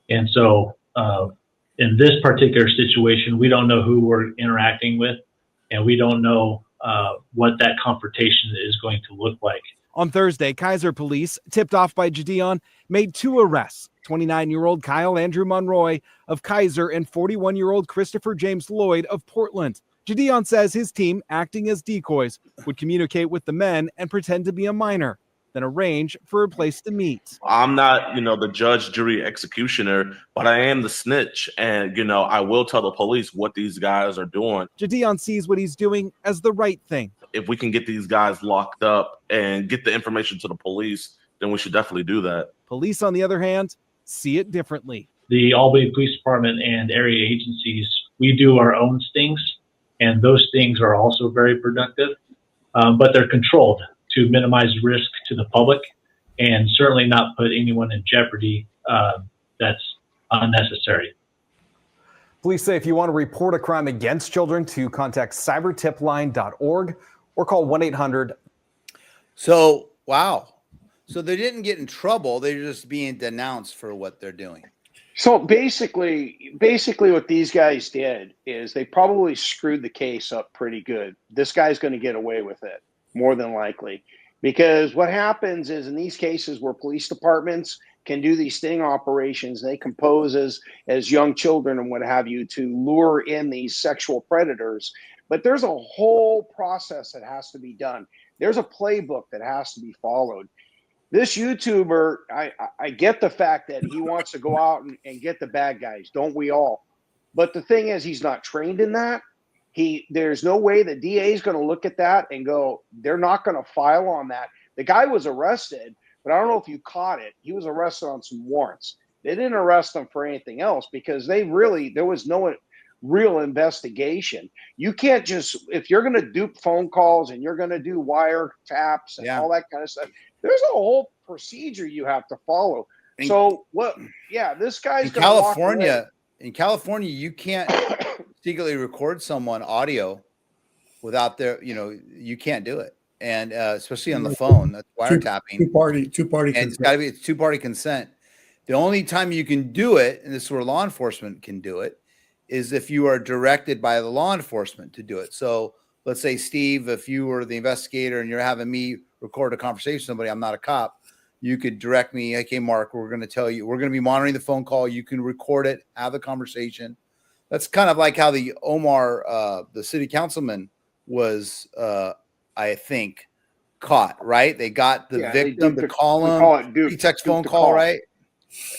And so in this particular situation, we don't know who we're interacting with, and we don't know what that confrontation is going to look like. On Thursday, Kaiser police, tipped off by JiDion, made 2 arrests. 29-year-old Kyle Andrew Monroy of Kaiser and 41-year-old Christopher James Lloyd of Portland. JiDion says his team, acting as decoys, would communicate with the men and pretend to be a minor, then arrange for a place to meet. I'm not, the judge, jury, executioner, but I am the snitch. And, I will tell the police what these guys are doing. JiDion sees what he's doing as the right thing. If we can get these guys locked up and get the information to the police, then we should definitely do that. Police, on the other hand, see it differently. The Albany Police Department and area agencies, we do our own stings, and those stings are also very productive, but they're controlled to minimize risk to the public and certainly not put anyone in jeopardy that's unnecessary. Police say if you want to report a crime against children, to contact cybertipline.org or call 1-800. So, wow. So they didn't get in trouble. They're just being denounced for what they're doing. So basically what these guys did is they probably screwed the case up pretty good. This guy's going to get away with it, more than likely. Because what happens is in these cases where police departments can do these sting operations, they can pose as young children and what have you to lure in these sexual predators. But there's a whole process that has to be done. There's a playbook that has to be followed. This YouTuber, I get the fact that he wants to go out and get the bad guys, don't we all? But the thing is, he's not trained in that. There's no way the DA is going to look at that and go, they're not going to file on that. The guy was arrested, but I don't know if you caught it. He was arrested on some warrants. They didn't arrest him for anything else because there was no real investigation. You can't just, if you're going to dupe phone calls and you're going to do wire taps and all that kind of stuff, there's a whole procedure you have to follow. This guy's in California, you can't secretly record someone audio without you can't do it. And especially on the phone, that's wiretapping. Two-party and it's got to be two-party consent. The only time you can do it, and this is where law enforcement can do it, is if you are directed by the law enforcement to do it. So let's say, Steve, if you were the investigator and you're having me record a conversation with somebody, I'm not a cop, you could direct me, okay, Mark, we're going to tell you, we're going to be monitoring the phone call. You can record it, have the conversation. That's kind of like how the Omar, the city councilman was, I think, caught, right? They got the victim to call him, pretext phone call, right?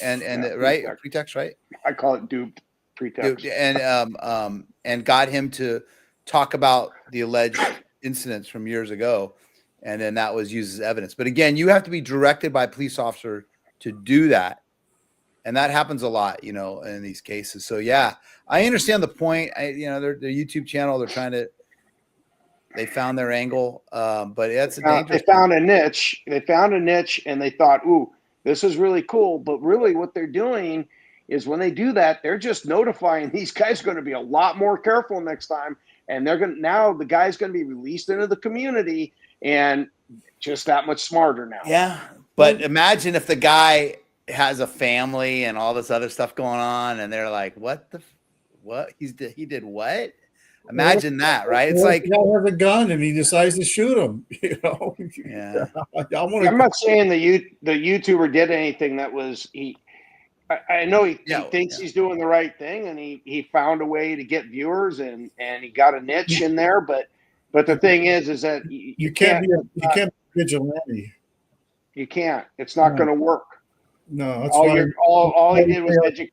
Right? Pretext, right? I call it duped pretext. And got him to talk about the alleged incidents from years ago. And then that was used as evidence. But again, you have to be directed by a police officer to do that. And that happens a lot, in these cases. So yeah, I understand the point. Their YouTube channel, they found their angle. But that's a dangerous They found a niche and they thought, ooh, this is really cool. But really what they're doing is when they do that, they're just notifying these guys are going to be a lot more careful next time. And now the guy's going to be released into the community and just that much smarter now. Yeah. But imagine if the guy has a family and all this other stuff going on and they're like, what? He did what? Imagine that, right? It's like he has a gun and he decides to shoot him. Yeah. I'm not saying the YouTuber did anything that was I know he thinks he's doing the right thing and he found a way to get viewers and he got a niche in there, but the thing is that you can't be vigilante. You can't. It's not going to work. No, that's all he did was